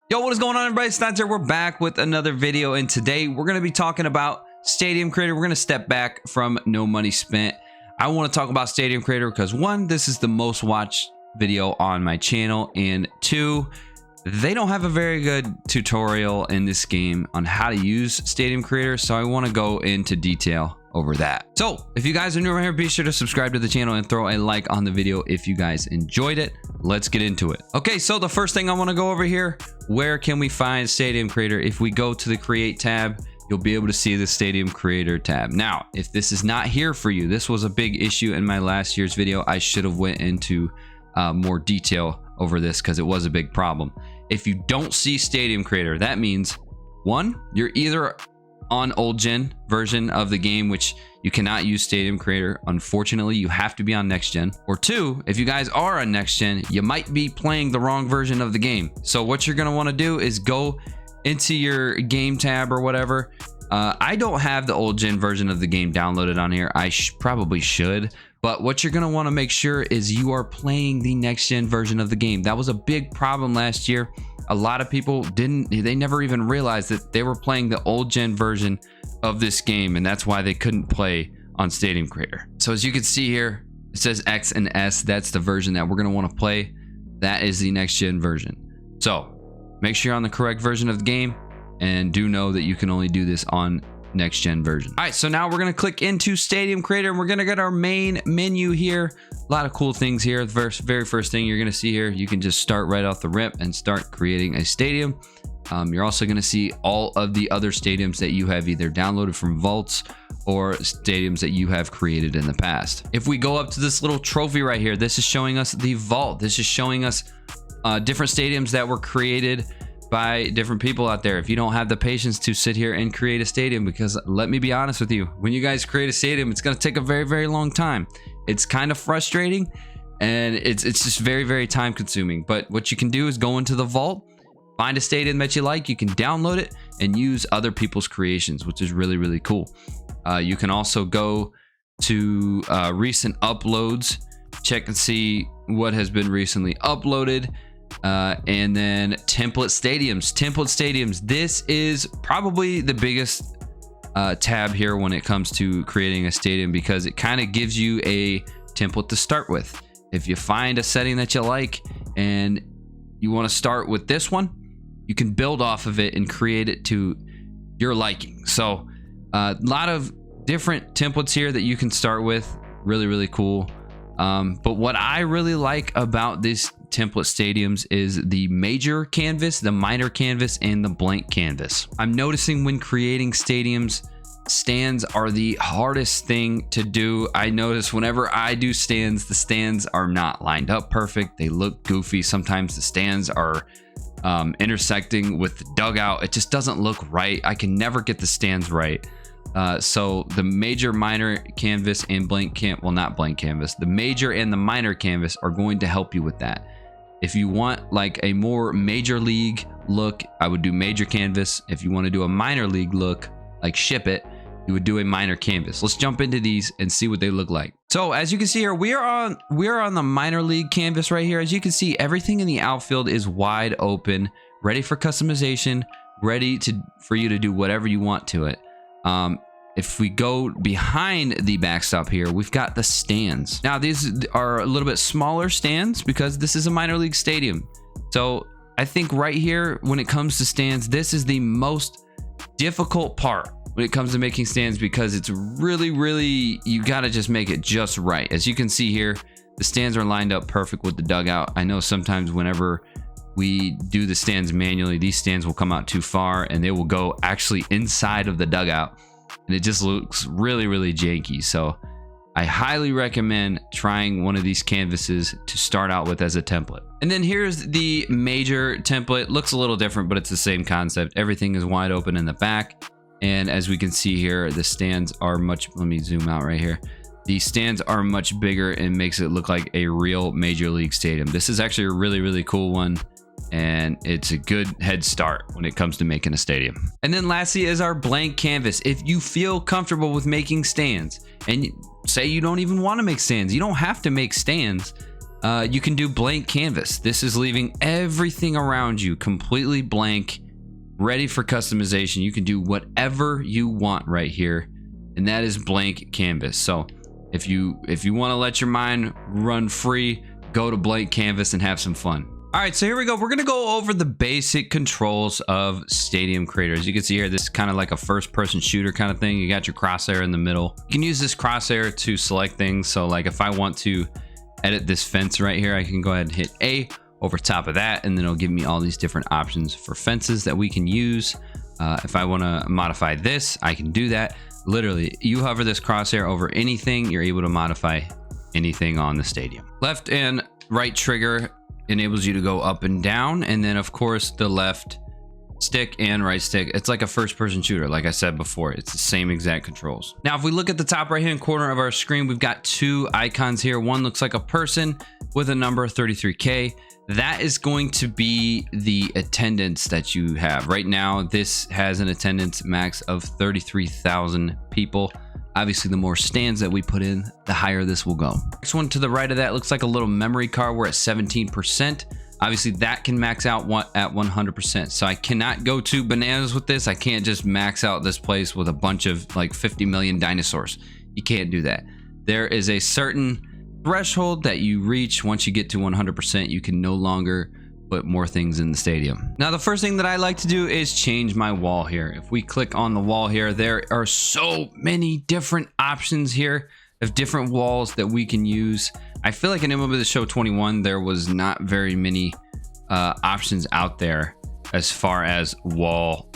Yo, what is going on, everybody? It's here. We're back with another video, and today we're going to be talking about Stadium Creator. We're going to step back from No Money Spent. I want to talk about Stadium Creator because one, this is the most watched video on my channel, and two, they don't have a very good tutorial in this game on how to use Stadium Creator, so I want to go into detail over that. So if you guys are new around here, be sure to subscribe to the channel and throw a like on the video if you guys enjoyed it. Let's get into it. Okay, so the first thing I want to go over here, where can we find Stadium Creator? If we go to the Create tab, you'll be able to see the Stadium Creator tab. Now, if this is not here for you, this was a big issue in my last year's video. I should have went into more detail over this because it was a big problem. If you don't see Stadium Creator, that means one, you're either on old gen version of the game, which you cannot use Stadium Creator. Unfortunately, you have to be on next gen. Or two, if you guys are on next gen, you might be playing the wrong version of the game. So what you're going to want to do is go into your game tab or whatever. I don't have the old gen version of the game downloaded on here. I probably should. But what you're going to want to make sure is you are playing the next gen version of the game. That was a big problem last year. A lot of people they never even realized that they were playing the old gen version of this game, and that's why they couldn't play on Stadium Creator. So as you can see here, it says X and S. That's the version that we're going to want to play. That is the next gen version. So make sure you're on the correct version of the game, and do know that you can only do this on next gen version. All right, so now we're going to click into Stadium Creator, and we're going to get our main menu here. A lot of cool things here. The very first thing you're going to see here, you can just start right off the rip and start creating a stadium. You're also going to see all of the other stadiums that you have either downloaded from vaults or stadiums that you have created in the past. If we go up to this little trophy right here, this is showing us the vault. This is showing us different stadiums that were created by different people out there. If you don't have the patience to sit here and create a stadium, because let me be honest with you, when you guys create a stadium, it's going to take a very long time. It's kind of frustrating, and it's just very time consuming. But what you can do is go into the vault, find a stadium that you like, you can download it and use other people's creations, which is really cool. You can also go to recent uploads, check and see what has been recently uploaded. And then template stadiums. This is probably the biggest tab here when it comes to creating a stadium, because it kind of gives you a template to start with. If you find a setting that you like and you want to start with this one, you can build off of it and create it to your liking. So a lot of different templates here that you can start with. Really cool. But what I really like about this template stadiums is the major canvas, the minor canvas, and the blank canvas. I'm noticing when creating stadiums, stands are the hardest thing to do. I notice whenever I do stands, the stands are not lined up perfect. They look goofy. Sometimes the stands are intersecting with the dugout. It just doesn't look right. I can never get the stands right. So the major, minor canvas, and not blank canvas, the major and the minor canvas are going to help you with that. If you want like a more major league look, I would do major canvas. If you want to do a minor league look, like ship it, you would do a minor canvas. Let's jump into these and see what they look like. So as you can see here, we are on the minor league canvas right here. As you can see, everything in the outfield is wide open, ready for customization, ready for you to do whatever you want to it. If we go behind the backstop here, we've got the stands. Now, these are a little bit smaller stands because this is a minor league stadium. So I think right here, when it comes to stands, this is the most difficult part when it comes to making stands, because it's really, you got to just make it just right. As you can see here, the stands are lined up perfect with the dugout. I know sometimes whenever we do the stands manually, these stands will come out too far and they will go actually inside of the dugout, and it just looks really janky. So I highly recommend trying one of these canvases to start out with as a template. And then here's the major template. Looks a little different, but it's the same concept. Everything is wide open in the back, and as we can see here, the stands are let me zoom out right here. The stands are much bigger and makes it look like a real major league stadium. This is actually a really cool one, and it's a good head start when it comes to making a stadium. And then lastly is our blank canvas. If you feel comfortable with making stands, and say you don't even want to make stands, you don't have to make stands. You can do blank canvas. This is leaving everything around you completely blank, ready for customization. You can do whatever you want right here, and that is blank canvas. So if you want to let your mind run free, go to blank canvas and have some fun. All right, so here we go. We're gonna go over the basic controls of Stadium Creator. As you can see here, this is kind of like a first-person shooter kind of thing. You got your crosshair in the middle. You can use this crosshair to select things. So like if I want to edit this fence right here, I can go ahead and hit A over top of that, and then it'll give me all these different options for fences that we can use. If I want to modify this, I can do that. Literally, you hover this crosshair over anything, you're able to modify anything on the stadium. Left and right trigger enables you to go up and down, and then of course the left stick and right stick, it's like a first-person shooter. Like I said before, it's the same exact controls. Now if we look at the top right hand corner of our screen, we've got two icons here. One looks like a person with a number 33K. That is going to be the attendance that you have right now. This has an attendance max of 33,000 people. Obviously, the more stands that we put in, the higher this will go. Next one to the right of that looks like a little memory card. We're at 17%. Obviously, that can max out at 100%. So I cannot go too bananas with this. I can't just max out this place with a bunch of like 50 million dinosaurs. You can't do that. There is a certain threshold that you reach. Once you get to 100%, you can no longer put more things in the stadium. Now the first thing that I like to do is change my wall here. If we click on the wall here, there are so many different options here of different walls that we can use. I feel like in MLB The Show 21 there was not very many options out there as far as wall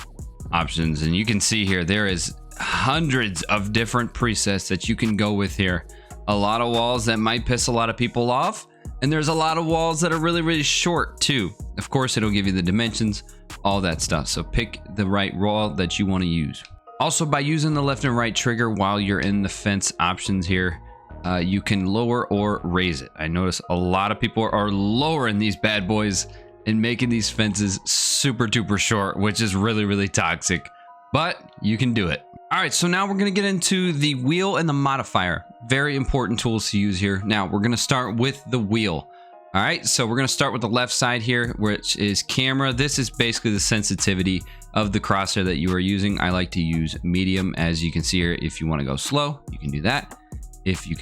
options, and you can see here there is hundreds of different presets that you can go with here. A lot of walls that might piss a lot of people off, and there's a lot of walls that are really short too. Of course, it'll give you the dimensions, all that stuff. So pick the right wall that you want to use. Also, by using the left and right trigger while you're in the fence options here, you can lower or raise it. I notice a lot of people are lowering these bad boys and making these fences super duper short, which is really toxic, but you can do it. All right, so now we're going to get into the wheel and the modifier. Very important tools to use here. Now we're going to start with the wheel. All right, so we're going to start with the left side here, which is camera. This is basically the sensitivity of the crosshair that you are using. I like to use medium. As you can see here, if you want to go slow, you can do that. If you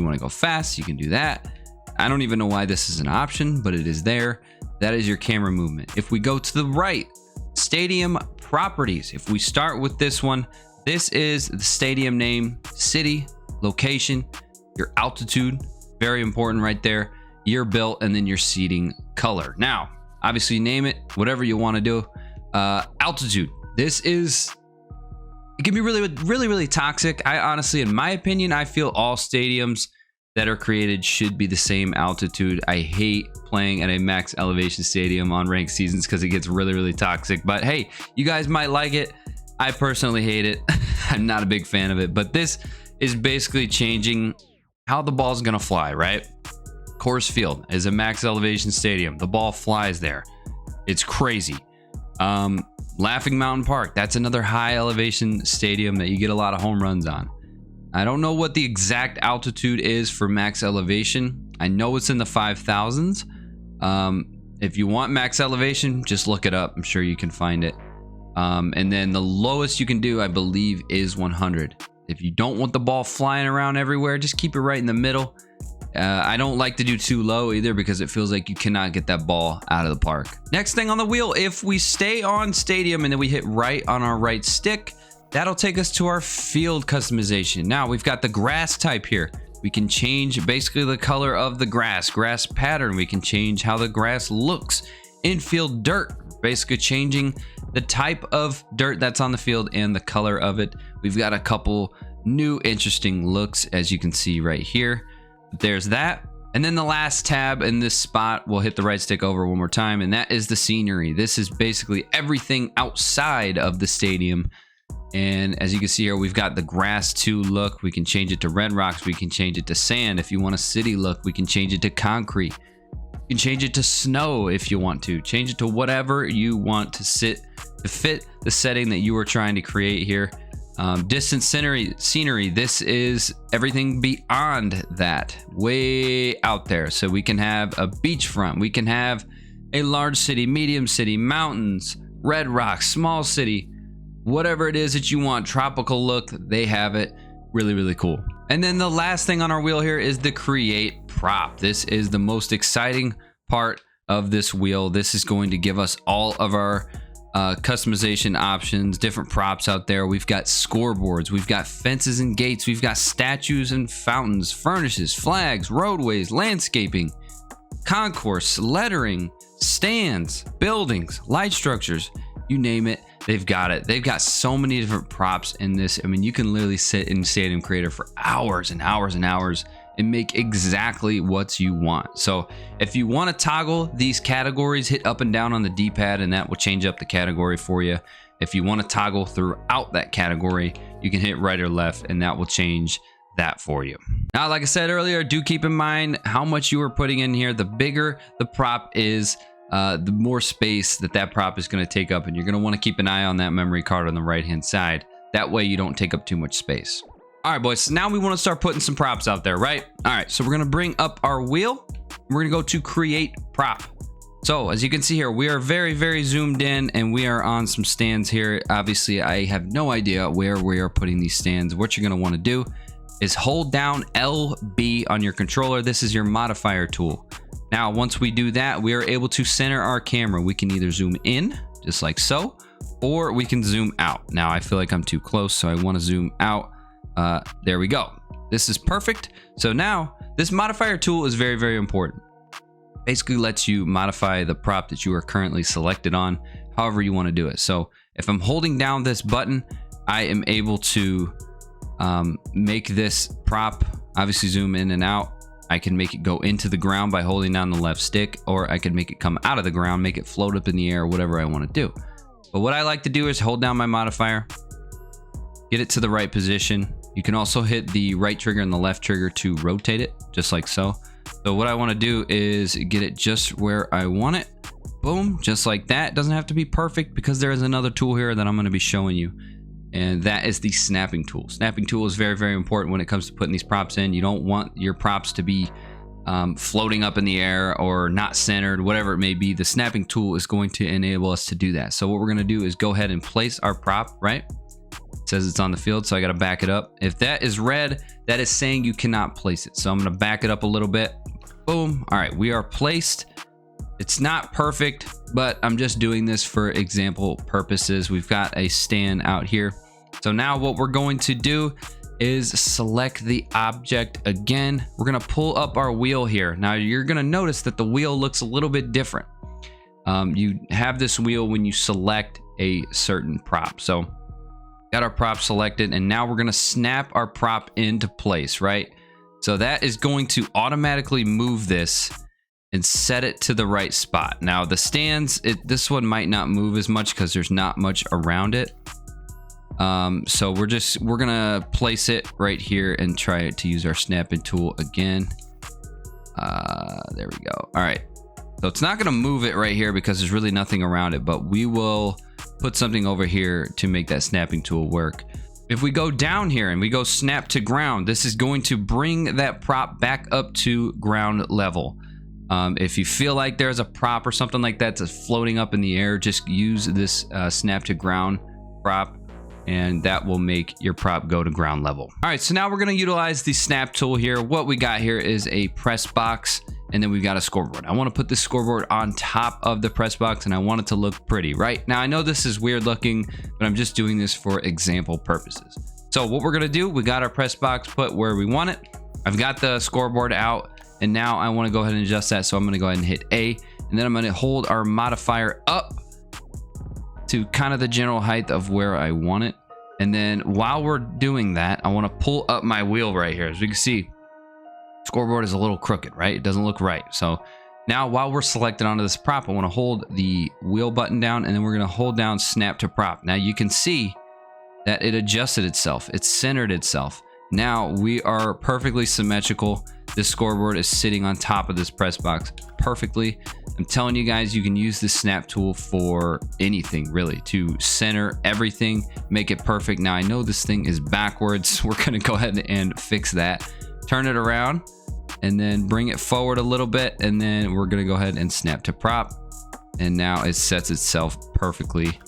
want to go fast, you can do that. I don't even know why this is an option, but it is there. That is your camera movement. If we go to the right, stadium properties. If we start with this one, this is the stadium name, city, location, your altitude, very important right there, year built, and then your seating color. Now, obviously name it whatever you want to do. Altitude. This is, it can be really toxic. I honestly, in my opinion, I feel all stadiums that are created should be the same altitude. I hate playing at a max elevation stadium on ranked seasons because it gets really toxic. But hey, you guys might like it. I personally hate it. I'm not a big fan of it, but this is basically changing how the ball's gonna fly, right? Coors Field is a max elevation stadium. The ball flies there. It's crazy. Laughing Mountain Park, that's another high elevation stadium that you get a lot of home runs on. I don't know what the exact altitude is for max elevation. I know it's in the 5,000s. If you want max elevation, just look it up. I'm sure you can find it. And then the lowest you can do, I believe, is 100. If you don't want the ball flying around everywhere, just keep it right in the middle. I don't like to do too low either because it feels like you cannot get that ball out of the park. Next thing on the wheel, if we stay on stadium and then we hit right on our right stick, that'll take us to our field customization. Now we've got the grass type here. We can change basically the color of the grass pattern. We can change how the grass looks. Infield dirt, basically changing the type of dirt that's on the field and the color of it. We've got a couple new interesting looks, as you can see right here. There's that. And then the last tab in this spot, we'll hit the right stick over one more time, and that is the scenery. This is basically everything outside of the stadium. And as you can see here, we've got the grass 2 look. We can change it to red rocks. We can change it to sand. If you want a city look, we can change it to concrete. You can change it to snow if you want to. Change it to whatever you want to fit the setting that you are trying to create here. Distant scenery, this is everything beyond that, way out there. So we can have a beachfront, we can have a large city, medium city, mountains, red rocks, small city, whatever it is that you want, tropical look, they have it. Really, really cool. And then the last thing on our wheel here is the create prop. This is the most exciting part of this wheel. This is going to give us all of our customization options, different props out there. We've got scoreboards, we've got fences and gates, we've got statues and fountains, furnaces, flags, roadways, landscaping, concourse, lettering, stands, buildings, light structures, you name it, they've got it. They've got so many different props in this. I mean, you can literally sit in Stadium Creator for hours and hours and hours and make exactly what you want. So if you want to toggle these categories, hit up and down on the D-pad and that will change up the category for you. If you want to toggle throughout that category, you can hit right or left and that will change that for you. Now, like I said earlier, do keep in mind how much you are putting in here. The bigger the prop is, the more space that prop is going to take up, and you're going to want to keep an eye on that memory card on the right hand side. That way you don't take up too much space. All right, boys, so now we want to start putting some props out there, right? All right, so we're going to bring up our wheel. We're going to go to create prop. So as you can see here, we are very, very zoomed in and we are on some stands here. Obviously, I have no idea where we are putting these stands. What you're going to want to do is hold down LB on your controller. This is your modifier tool. Now, once we do that, we are able to center our camera. We can either zoom in, just like so, or we can zoom out. Now, I feel like I'm too close, so I want to zoom out. There we go. This is perfect. So now, this modifier tool is very, very important. Basically lets you modify the prop that you are currently selected on, however you want to do it. So if I'm holding down this button, I am able to make this prop, obviously zoom in and out. I can make it go into the ground by holding down the left stick, or I can make it come out of the ground, make it float up in the air, whatever I want to do. But what I like to do is hold down my modifier, get it to the right position. You can also hit the right trigger and the left trigger to rotate it, just like so. So what I want to do is get it just where I want it. Boom, just like that. It doesn't have to be perfect because there is another tool here that I'm going to be showing you. And that is the snapping tool. Snapping tool is very, very important when it comes to putting these props in. You don't want your props to be floating up in the air or not centered, whatever it may be. The snapping tool is going to enable us to do that. So what we're going to do is go ahead and place our prop, right? It says it's on the field, so I got to back it up. If that is red, that is saying you cannot place it. So I'm going to back it up a little bit. Boom. All right, we are placed. It's not perfect, but I'm just doing this for example purposes. We've got a stand out here. So now what we're going to do is select the object again. We're going to pull up our wheel here. Now you're going to notice that the wheel looks a little bit different. You have this wheel when you select a certain prop. So got our prop selected, and now we're going to snap our prop into place, right? So that is going to automatically move this and set it to the right spot. Now the stands, this one might not move as much because there's not much around it. So we're gonna place it right here and try to use our snapping tool again. There we go. All right, so it's not gonna move it right here because there's really nothing around it, but we will put something over here to make that snapping tool work. If we go down here and we go snap to ground, this is going to bring that prop back up to ground level. If you feel like there's a prop or something like that that's floating up in the air, just use this snap to ground prop, and that will make your prop go to ground level. All right, so now we're going to utilize the snap tool here. What we got here is a press box, and then we've got a scoreboard. I want to put this scoreboard on top of the press box, and I want it to look pretty, right? Now, I know this is weird looking, but I'm just doing this for example purposes. So what we're going to do, we got our press box put where we want it. I've got the scoreboard out, and now I want to go ahead and adjust that. So I'm going to go ahead and hit A, and then I'm going to hold our modifier up to kind of the general height of where I want it. And then while we're doing that, I want to pull up my wheel right here. As you can see, scoreboard is a little crooked, right? It doesn't look right. So now while we're selected onto this prop, I want to hold the wheel button down, and then we're going to hold down snap to prop. Now you can see that it adjusted itself. It centered itself. Now we are perfectly symmetrical. This scoreboard is sitting on top of this press box perfectly. I'm telling you guys, you can use this snap tool for anything really, to center everything, make it perfect. Now I know this thing is backwards. We're gonna go ahead and fix that. Turn it around and then bring it forward a little bit, and then we're gonna go ahead and snap to prop. And now it sets itself perfectly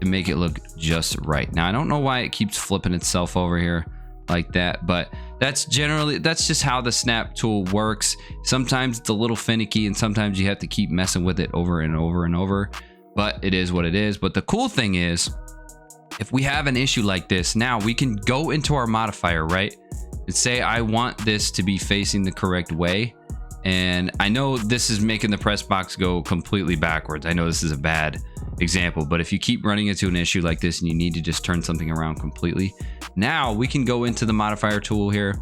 to make it look just right. Now I don't know why it keeps flipping itself over here like that, but that's just how the snap tool works. Sometimes it's a little finicky, and sometimes you have to keep messing with it over and over and over, but it is what it is. But the cool thing is, if we have an issue like this, now we can go into our modifier, right, and say I want this to be facing the correct way. And I know this is making the press box go completely backwards. I know this is a bad example, but if you keep running into an issue like this and you need to just turn something around completely, now we can go into the modifier tool here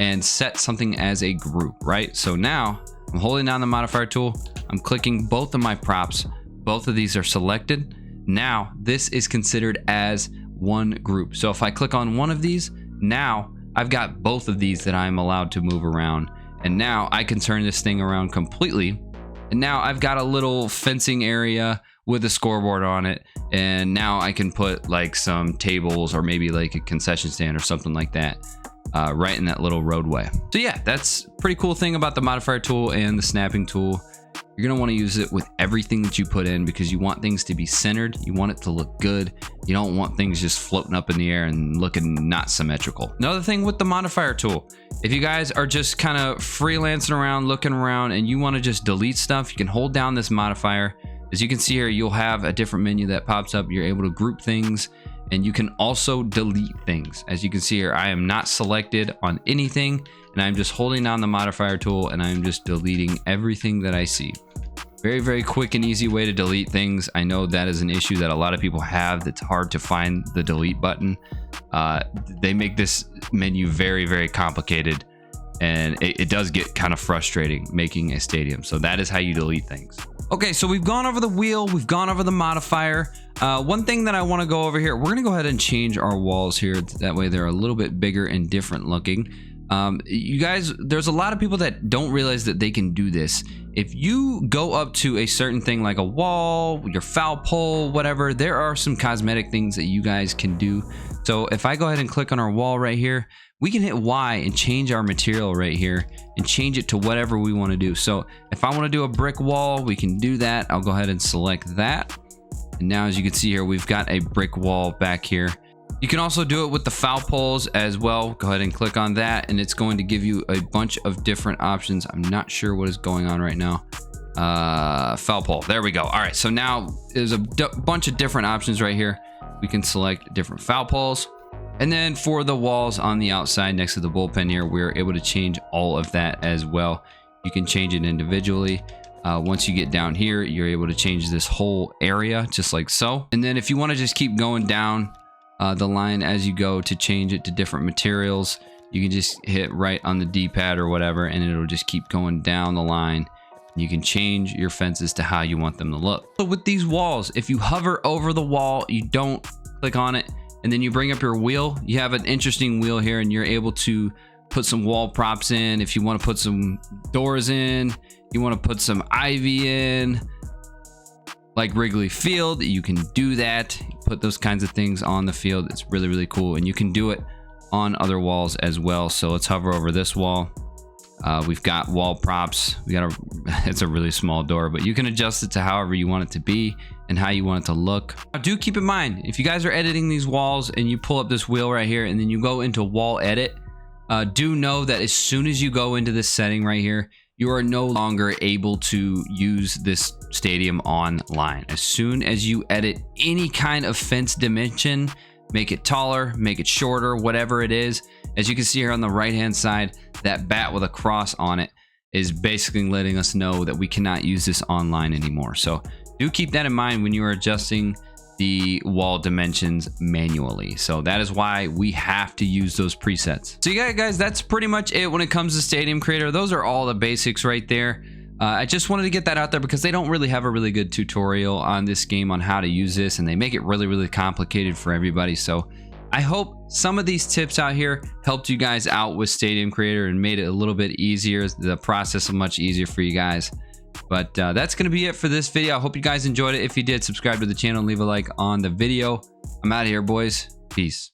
and set something as a group, right? So now I'm holding down the modifier tool, I'm clicking both of my props, both of these are selected. Now this is considered as one group. So if I click on one of these, now I've got both of these that I'm allowed to move around. And now I can turn this thing around completely. And now I've got a little fencing area with a scoreboard on it. And now I can put like some tables or maybe like a concession stand or something like that right in that little roadway. So yeah, that's a pretty cool thing about the modifier tool and the snapping tool. You're going to want to use it with everything that you put in, because you want things to be centered. You want it to look good. You don't want things just floating up in the air and looking not symmetrical. Another thing with the modifier tool, if you guys are just kind of freelancing around, looking around, and you want to just delete stuff, you can hold down this modifier. As you can see here, you'll have a different menu that pops up. You're able to group things, and you can also delete things. As you can see here, I am not selected on anything, and I'm just holding down the modifier tool, and I'm just deleting everything that I see. Very, very quick and easy way to delete things. I know that is an issue that a lot of people have. That's hard to find the delete button. They make this menu very, very complicated, and it does get kind of frustrating making a stadium. So that is how you delete things. Okay, so we've gone over the wheel, we've gone over the modifier. One thing that I want to go over here, we're gonna go ahead and change our walls here. That way they're a little bit bigger and different looking. You guys, there's a lot of people that don't realize that they can do this. If you go up to a certain thing like a wall, your foul pole, whatever, there are some cosmetic things that you guys can do. So if I go ahead and click on our wall right here, we can hit Y and change our material right here and change it to whatever we want to do. So if I want to do a brick wall, we can do that. I'll go ahead and select that. And now as you can see here, we've got a brick wall back here. You can also do it with the foul poles as well. Go ahead and click on that, and it's going to give you a bunch of different options. I'm not sure what is going on right now. Foul pole, there we go. All right, so now there's a bunch of different options right here. We can select different foul poles. And then for the walls on the outside next to the bullpen here, we're able to change all of that as well. You can change it individually. Once you get down here, you're able to change this whole area just like so. And then if you want to just keep going down the line as you go to change it to different materials, you can just hit right on the D-pad or whatever, and it'll just keep going down the line. You can change your fences to how you want them to look. So with these walls, if you hover over the wall, you don't click on it, and then you bring up your wheel, you have an interesting wheel here, and you're able to put some wall props in. If you want to put some doors in, you want to put some ivy in, like Wrigley Field, you can do that. Put those kinds of things on the field. It's really, really cool, and you can do it on other walls as well. So let's hover over this wall. We've got wall props. It's a really small door, but you can adjust it to however you want it to be and how you want it to look. Now, do keep in mind, if you guys are editing these walls and you pull up this wheel right here and then you go into wall edit, do know that as soon as you go into this setting right here, you are no longer able to use this stadium online. As soon as you edit any kind of fence dimension, make it taller, make it shorter, whatever it is. As you can see here on the right hand side, that bat with a cross on it is basically letting us know that we cannot use this online anymore. So do keep that in mind when you are adjusting the wall dimensions manually. So that is why we have to use those presets. So yeah, guys, that's pretty much it when it comes to Stadium Creator. Those are all the basics right there. I just wanted to get that out there because they don't really have a really good tutorial on this game on how to use this, and they make it really, really complicated for everybody. So I hope some of these tips out here helped you guys out with Stadium Creator and made it a little bit easier, the process much easier for you guys. But that's going to be it for this video. I hope you guys enjoyed it. If you did, subscribe to the channel and leave a like on the video. I'm out of here, boys. Peace.